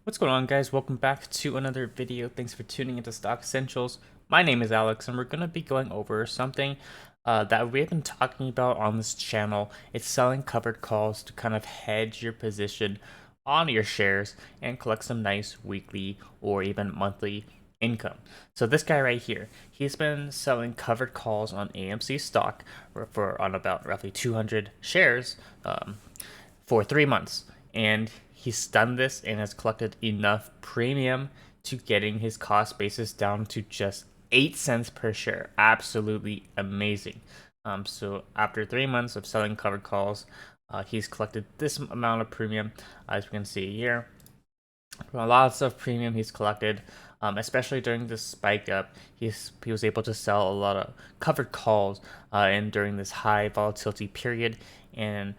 What's going on, guys? Welcome back to another video. Thanks for tuning into Stock Essentials. My name is Alex, and we're going to be going over something that we have been talking about on this channel. It's selling covered calls to kind of hedge your position on your shares and collect some nice weekly or even monthly income. So this guy right here, he's been selling covered calls on AMC stock on about roughly 200 shares for 3 months, and he's done this and has collected enough premium to getting his cost basis down to just 8 cents per share. Absolutely amazing. So after 3 months of selling covered calls, he's collected this amount of premium, as we can see here. Lots of premium he's collected, especially during this spike up. He was able to sell a lot of covered calls, and during this high volatility period. And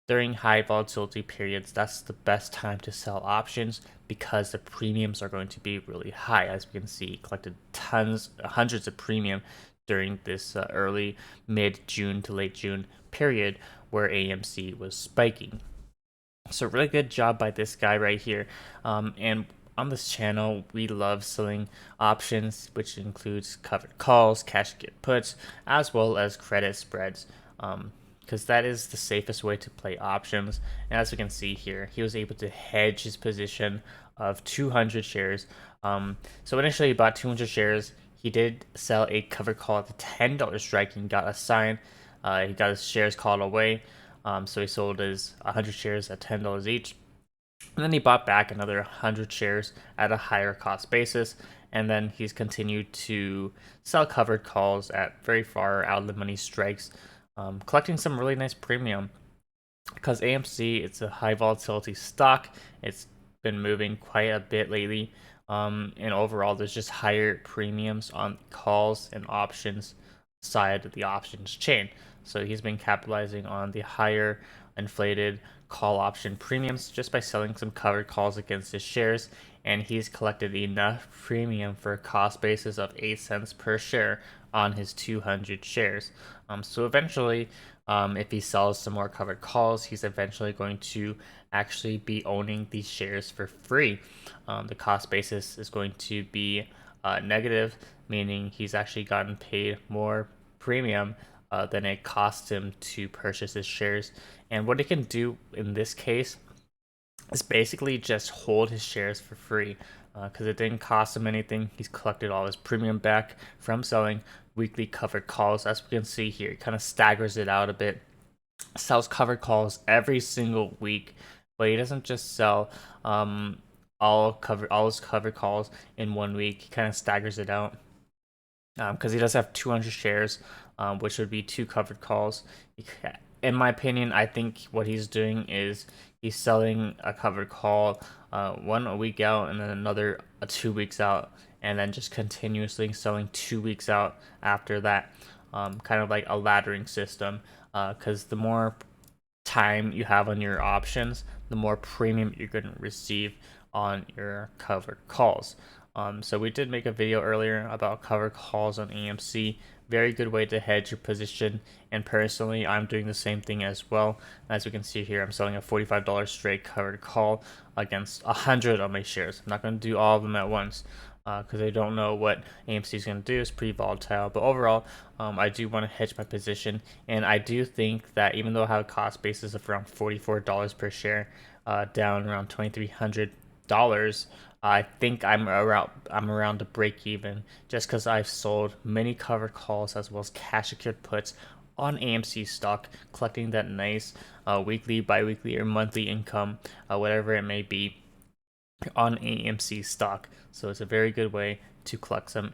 during high volatility periods, that's the best time to sell options because the premiums are going to be really high. As we can see, he collected hundreds of premium during this early mid-June to late June period where AMC was spiking. So really good job by this guy right here. And on this channel, we love selling options, which includes covered calls, cash get puts, as well as credit spreads. Because that is the safest way to play options. And as we can see here, he was able to hedge his position of 200 shares. So initially he bought 200 shares. He did sell a covered call at the $10 strike and got a sign. He got his shares called away. So he sold his 100 shares at $10 each. And then he bought back another 100 shares at a higher cost basis. And then he's continued to sell covered calls at very far out of the money strikes, collecting some really nice premium. Because AMC, it's a high volatility stock. It's been moving quite a bit lately. And overall, there's just higher premiums on calls and options side of the options chain. So he's been capitalizing on the higher inflated call option premiums just by selling some covered calls against his shares, and he's collected enough premium for a cost basis of 8 cents per share on his 200 shares. So eventually, if he sells some more covered calls, he's eventually going to actually be owning these shares for free. The cost basis is going to be negative, meaning he's actually gotten paid more premium than it cost him to purchase his shares. And what he can do in this case is basically just hold his shares for free because it didn't cost him anything. He's collected all his premium back from selling weekly covered calls. As we can see here, he kind of staggers it out a bit, sells covered calls every single week, but he doesn't just sell all his covered calls in 1 week. He kind of staggers it out because he does have 200 shares, which would be 2 covered calls. In my opinion, I think what he's doing is he's selling a covered call one a week out and then another 2 weeks out, and then just continuously selling 2 weeks out after that, kind of like a laddering system. Because the more time you have on your options, the more premium you're going to receive on your covered calls. So we did make a video earlier about covered calls on AMC. Very good way to hedge your position. And personally, I'm doing the same thing as well. As we can see here, I'm selling a $45 straight covered call against 100 of my shares. I'm not going to do all of them at once because I don't know what AMC is going to do. It's pretty volatile. But overall, I do want to hedge my position. And I do think that even though I have a cost basis of around $44 per share, down around $2,300, I think I'm around the break even just because I've sold many covered calls as well as cash secured puts on AMC stock, collecting that nice weekly, bi-weekly, or monthly income, whatever it may be, on AMC stock. So it's a very good way to collect some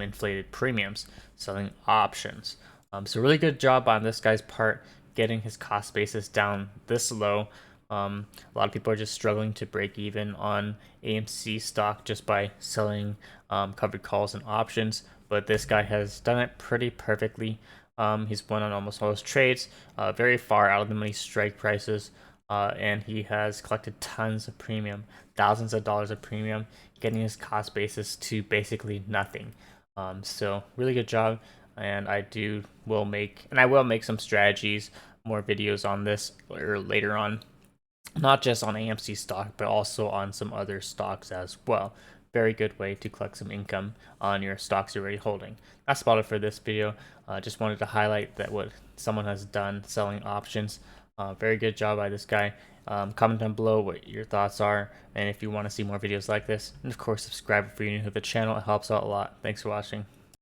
inflated premiums selling options. So really good job on this guy's part getting his cost basis down this low. A lot of people are just struggling to break even on AMC stock just by selling covered calls and options, but this guy has done it pretty perfectly. He's won on almost all his trades, very far out of the money strike prices, and he has collected tons of premium, thousands of dollars of premium, getting his cost basis to basically nothing. So really good job, and I will make some strategies, more videos on this or later on not just on AMC stock, but also on some other stocks as well. Very good way to collect some income on your stocks you're already holding. That's about it for this video. Just wanted to highlight that what someone has done selling options. Very good job by this guy. Comment down below what your thoughts are, and if you want to see more videos like this, and of course subscribe if you're new to the channel. It helps out a lot. Thanks for watching.